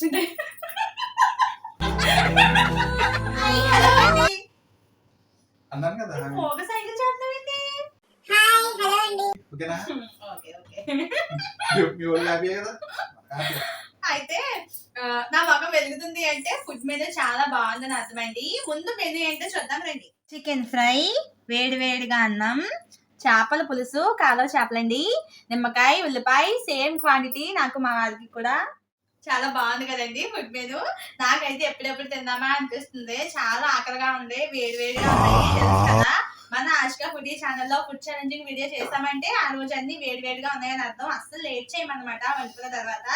కూర్చుంటే అన్నాను కదా ఒక సైకిల్ చేస్తామండి. ఓకేనా ఓకే ఓకే. మీ వాళ్ళు హ్యాపీ కదా అయితే నా మొఖం వెలుగుతుంది అంటే ఫుడ్ మెనూ చాలా బాగుందని అర్థమైంది. ముందు మెనూ ఏంటో చూద్దాం రండి. చికెన్ ఫ్రై, వేడి వేడిగా అన్నం, చేపల పులుసు, కాలువ చేపలండి, నిమ్మకాయ, ఉల్లిపాయ సేమ్ క్వాంటిటీ. నాకు మా వారికి కూడా చాలా బాగుంది కదండి ఫుడ్ మెనూ. నాకైతే ఎప్పుడెప్పుడు తిందామా అనిపిస్తుంది. చాలా ఆకలిగా ఉంది, వేడి వేడిగా ఉన్నాయి. తెలుసు కదా మన ఆశికా ఫుడీ ఛానల్లో ఫుడ్ ఛాలెంజింగ్ వీడియో చేసామంటే ఆ రోజు అన్ని వేడి వేడిగా ఉన్నాయని అర్థం. అస్సలు లేట్ చేయమన్నమాట వండుకున్న తర్వాత.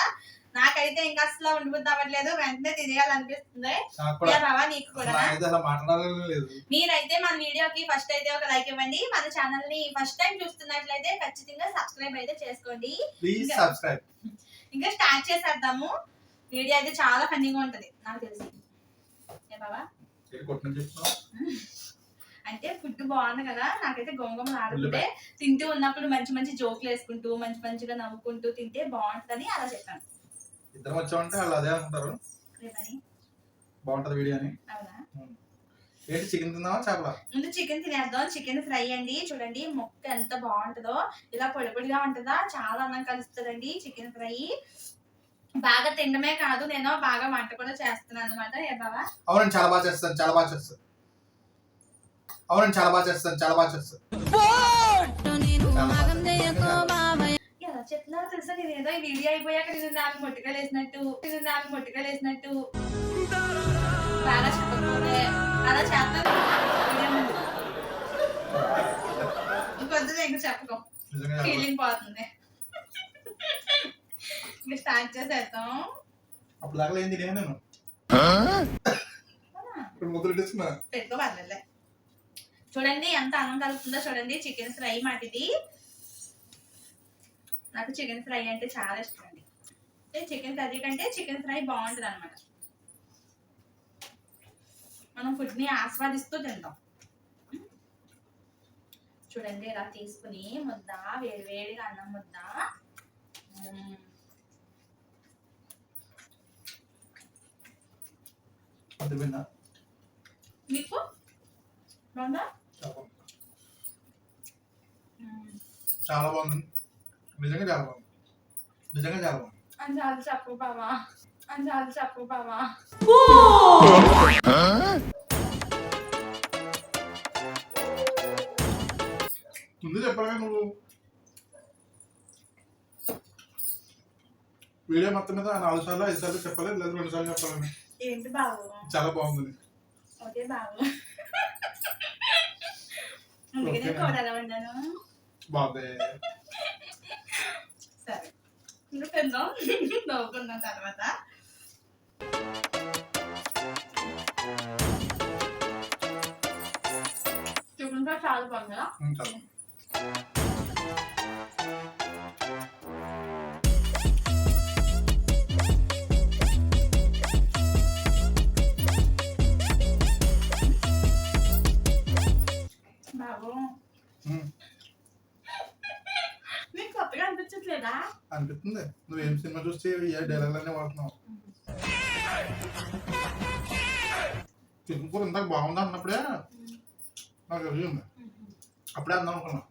నాకైతే ఇంకా అసలు ఉండిపోద్ది అవ్వట్లేదు, వెంటనే తినేయాలనిపిస్తుంది. బాబా నీకు కూడా. మీరైతే మన వీడియోకి ఫస్ట్ అయితే ఒక లైక్ ఇవ్వండి. మన ఛానల్ ని ఫస్ట్ టైం చూస్తున్నట్లయితే ఖచ్చితంగా సబ్స్క్రైబ్ అయితే చేసుకోండి. ఇంకా స్టార్ట్ చేసేద్దాము. వీడియో అయితే చాలా ఫన్నీగా ఉంటది నాకు తెలిసి. ఏ బాబా అంటే ఫుడ్ బాగుంది కదా, నాకైతే గొంగొమ్మలు ఆడుతుంటే తింటూ ఉన్నప్పుడు మంచి మంచి జోకులు వేసుకుంటూ మంచి మంచిగా నవ్వుకుంటూ తింటే బాగుంటుందని అలా చెప్పాను. ఇద్దరు వచ్చామంటే వాళ్ళు అదే అనుకుంటారు బాగుంటది వీడియో అని. అవునా? ఏంటి చికెన్ తిందామా చేపల? ముందు చికెన్ తినేద్దాం. చికెన్ ఫ్రై అండి, చూడండి మొక్క ఎంత బాగుంటుందో. ఇలా పొడి పొడిగా ఉంటుందా, చాలా అన్నం కలుస్తుందండి చికెన్ ఫ్రై. బాగా తినడమే కాదు, నేను బాగా వంట కూడా చేస్తున్నాను అనమాట. ఏ బాబా? అవునండి చాలా బాగా చేస్తాను, చాలా బాగా చేస్తాను. అవునండి చాలా బాగా చేస్తాను, చాలా బాగా చేస్తాను. ఎలా చెప్తున్నారో తెలుసా, నేను ఏదో ఈ వీడియో అయిపోయాక నేను నాకు మొట్టికాయలు వేసినట్టు బాగా చెప్పకపోతే అలా చేస్తాను. ఇంకొద్దు ఇంకా చెప్పకం, ఫీలింగ్ పోతుంది. ఇంకా స్టార్ట్ చేసేద్దాం. అప్పుడు దాకా ఏంది నేను పెట్టుకో పర్లేదు. చూడండి ఎంత అన్నం కలుపుతుందో చూడండి. చికెన్ ఫ్రై మాటిది. నాకు చికెన్ ఫ్రై అంటే చాలా ఇష్టం అండి. చికెన్ కర్రీ కంటే చికెన్ ఫ్రై బాగుంటుంది అనమాట. మనం ఫుడ్ ని ఆస్వాదిస్తూ తింటాం. చూడండి ఇలా తీసుకుని ముద్ద, వేడి వేడిగా అన్నం ముద్ద. మీకు బాగుందా? చాలా బాగుంది, నిజంగా చాలా బాగుంది, నిజంగా చాలా బాగుంది. అందాలు చెప్పు బావా, అందాలు చెప్పు బావా. ముందు చెప్పాలి నువ్వు. వీడియో మొత్తం మీద 4 సార్లు 5 సార్లు చెప్పాలి, లేదా 2 సార్లు చెప్పాలని. ఏంటి బాబు? చాలా బాగుంది. ఓకే బాబు, అందుకనే కూడా ఎలా ఉన్నాను. బాగుంది. సరే ఇంకా తిందాం, నవ్వుకున్న తర్వాత. చికెన్ ఫ్రై చాలా బాగుంది కదా. బాబు నీకు కొత్తగా అనిపించట్లేదా? అనిపిస్తుంది. నువ్వేం సినిమా చూస్తే ఏ డైలాగులన్నీ వాడుతున్నావు. చికెన్ కూర ఇందాక బాగుంది అన్నప్పుడే నాకు తెలిసింది. అప్పుడే అందాం అనుకున్నా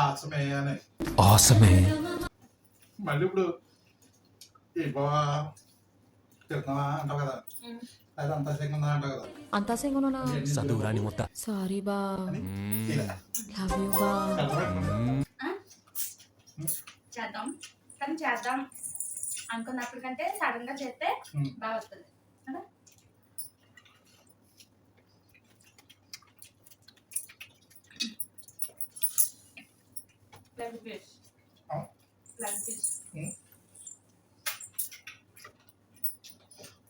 ఆసమే అని. మళ్ళీ ఇప్పుడు ఏ బావా తిరుతున్నావా అంటావు కదా, అది అంతా సేమ్ ఉందా అంటావు కదా. అంతా సింగోనా చదువురాని మొత్తం. సారీ బా, లవ్ యూ బా. చేద్దాం కానీ చేద్దాం అనుకున్నప్పటికంటే సడన్ గా చేస్తే బాగా వస్తుంది కదా.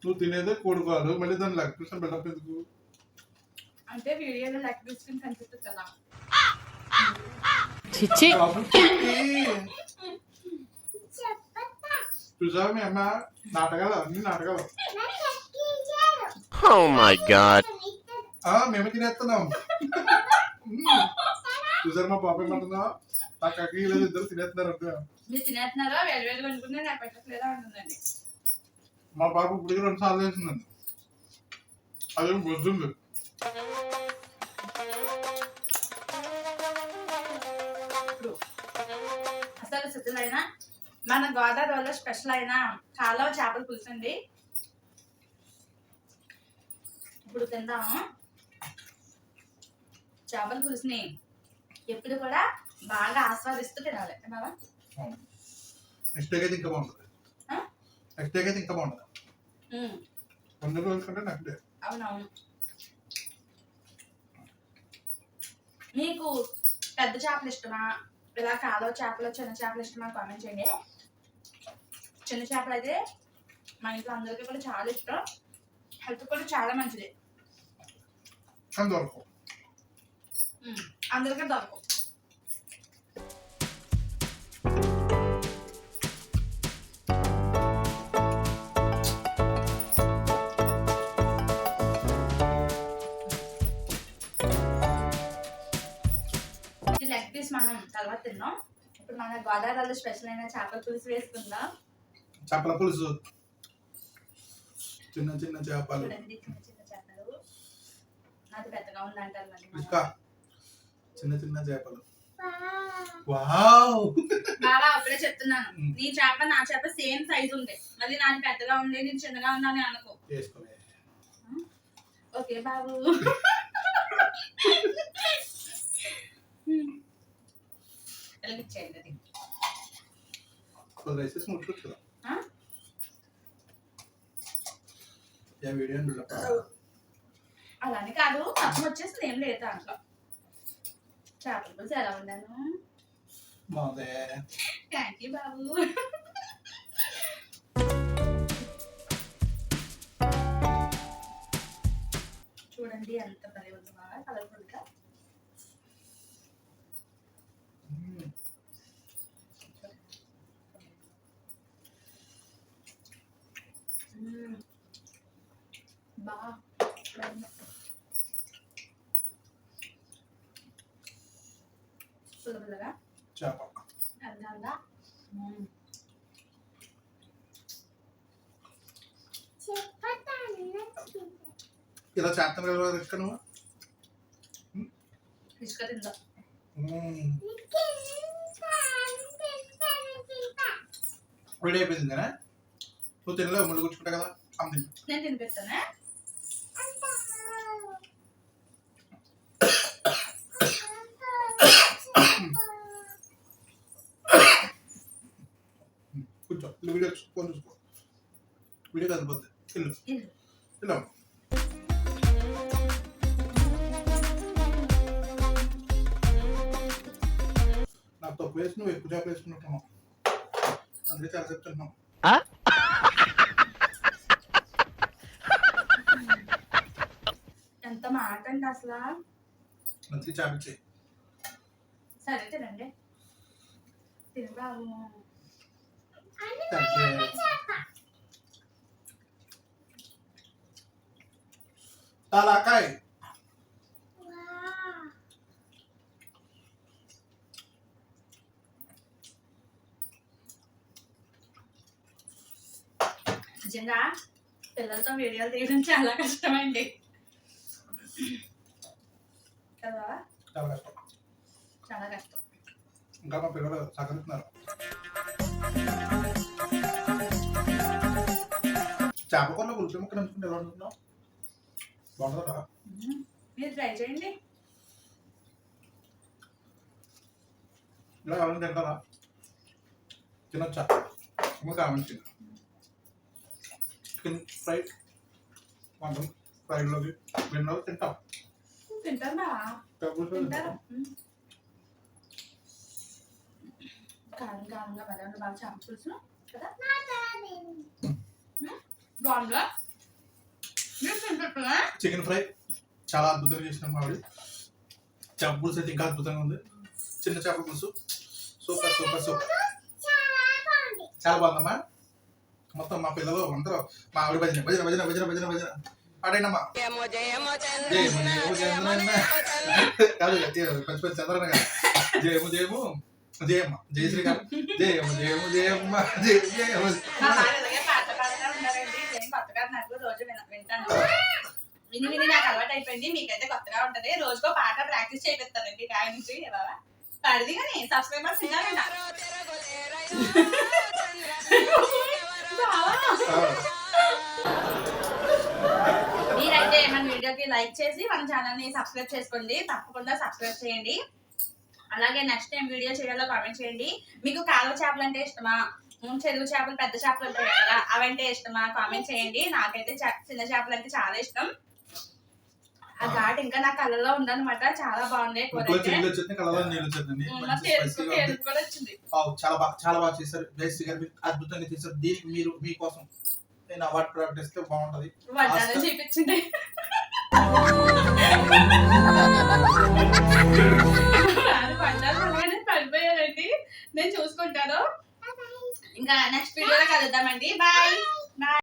నువ్వు తినేదే కోడుకోవాలి, మళ్ళీ దాన్ని లెగ్ పీస్ బిల్డప్ ఎందుకు అంటే వీడియోలో లెగ్ పీస్ కనిపిస్తుంది కదా. చిచ్చి చూసావా మీ అమ్మ నాటకాలు, అన్ని నాటకాలు. మేము తినేస్తున్నాం. చూసారు మా పాప ఏమంటున్నా, నాకు అక్కకి లేదు, ఇద్దరు తినేస్తున్నారు అంటే. మీరు తినేస్తున్నారా? వేడి వేడి వండుకునే నాకు పెట్టట్లేదా అంటుందండి. మా పాప ఇప్పుడు 2 సార్లు వేసిందండి. అదేం వద్దుంది. అసలు సిద్ధులైన మన గోదావరిలో స్పెషల్ అయిన కాలువ చేపల పులుసు అండి. ఇప్పుడు తిందాము. చేపల పులుసుని ఎప్పుడు కూడా బాగా ఆస్వాదిస్తూ తినాలి బాబా. నెక్స్ట్ డే అయితే ఇంకా బాగుంటుంది. నెక్స్ట్ డే అయితే ఇంకా బాగుంటుంది. 2 రోజుల కంటే నెక్స్ట్ డే. అవునవును. మీకు పెద్ద చేపలు ఇష్టమా, ఇలా కాలువ చేపలు చిన్న చేపలు ఇష్టమా కామెంట్ చేయండి. చిన్న చేపలు అయితే మా ఇంట్లో అందరికీ కూడా చాలా ఇష్టం. హెల్త్ కూడా చాలా మంచిది. దొరకవు, అందరికీ దొరకవు. ఈ లెగ్ పీస్ మనం తర్వాత తిన్నాం. ఇప్పుడు మన గోదావరిలో స్పెషల్ అయిన చేపల పులుసు వేసుకుందాం. చేపల పులుసు, చిన్న చిన్న చేపలు. చూడండి, చిన్న చిన్న చేపలు. అది పెద్దగా ఉందంటారు మరి. ఇంకా చిన్న చిన్న చేపలు. వావ్! బాబా అప్పుడే చెప్తున్నాను, నీ చేప నా చేప సేమ్ సైజ్ ఉంది. మళ్ళీ నాది పెద్దగా ఉంది, నేను చిన్నగా ఉందని అనుకో. ఓకే బాబు. వెళ్ళిచ్చేయండి అది. అలానే కాదు, అర్థం వచ్చేసింది, ఏం లేదు దాంట్లో. చేపల పులుసు ఎలా ఉన్నాను? బాగుంది. థ్యాంక్ యూ బాబు. చూడండి ఎంత భలే ఉంది బాగా కలర్ఫుల్ గా. బాగా పుల్లగా చేప అందంగా. ఇలా చేస్తాను కదా ఇసుక నువ్వు. ఇసుక తిందా. రెడీ అయిపోయింది కదా. నువ్వు తినలేవు, ముళ్ళు కూర్చుంటా కదా. నేను తినిపిస్తానే. కూర్చో, వీడియో ఫోన్ చూసుకో. వీడియో కదిపోద్ది. ఇల్లు ఇలా నాకు తప్పు వేసి నువ్వు ఎక్కువ చేపలు వేసుకున్నట్టున్నావు. అందుకే చాలా చెప్తున్నావు. ఎంత మాట అండి అసలు. మంచిగా చేపించి. సరే తినండి, తిను బాబు. తలకాయ నిజంగా పిల్లలతో వీడియోలు తీయడం చాలా కష్టమండి కదా. చాలా కష్టం, చాలా కష్టం. ఇంకా మా పిల్లలు సహకరిస్తున్నారు. చేప కొన్న ఉల్లిపాయ ముక్క నంచుకుంటే ఎలా ఉంటున్నావు? బాగుంటుందా? మీరు ట్రై చేయండి. ఇలా ఎవరైనా తింటారా? తినొచ్చా? కామెంట్. చికెన్ ఫ్రై, మటన్ ఫ్రైడ్లోకి విన్నో తింటాం. తింటారా? తింటారు. కారం కారంగా బలంగా బాగా చేప పులుసు కదా. బాగుందా? చికెన్ ఫ్రై చాలా అద్భుతంగా చేసినాం ఆవిడ. చేప పులుసు అయితే ఇంకా అద్భుతంగా ఉంది. చిన్న చేప పులుసు సూపర్ సూపర్ సూపర్, చాలా బాగుందమ్మా. మొత్తం మా పిల్లలు అందరూ మా ఆవిడ భజన భజన భజన భజన భజన భజన పాడేనమ్మా. కాదు పెద్ద పెద్ద చదరన కదా. జయము జయము జయమ్మ, జయశ్రీ గారు జయము జయము జయమ్మ జయ జయ. కొత్తగా నాకు రోజు వింటాను. విని విని నాకు అలవాటు అయిపోయింది. మీకైతే కొత్తగా ఉంటది. రోజుకో పాట ప్రాక్టీస్ చేపిస్తానండి కాయ నుంచి బాబా పడిది కానీ సబ్స్క్రైబర్స్ ఉన్నారంట. మీరైతే మన వీడియోకి లైక్ చేసి మన ఛానల్ ని సబ్స్క్రైబ్ చేసుకోండి. తప్పకుండా సబ్స్క్రైబ్ చేయండి. అలాగే నెక్స్ట్ టైం వీడియో చేయాలో కామెంట్ చేయండి. మీకు కాలువ చేపలు అంటే ఇష్టమా, చెరువు చేపలు పెద్ద చేపలు ఉంటాయి కదా అవంటే ఇష్టమా కామెంట్ చేయండి. నాకైతే చిన్న చేపలు అంటే చాలా ఇష్టం. ఆ ఘాట్ ఇంకా నా కళ్ళలో ఉందన్నమాట. చాలా బాగుంది కూర కూడా వచ్చింది. చాలా బాగా చేశారు. జయశ్రీ గారు అద్భుతంగా చేశారు. దీనికి మీరు మీకోసం నేను అవార్డు ప్రకటిస్తే బాగుంటది. వడ్డాలని చూపించింది. పడిపోయానండి. నేను చూసుకుంటాను. ఇంకా నెక్స్ట్ వీడియోలో కలుద్దామండి. బాయ్.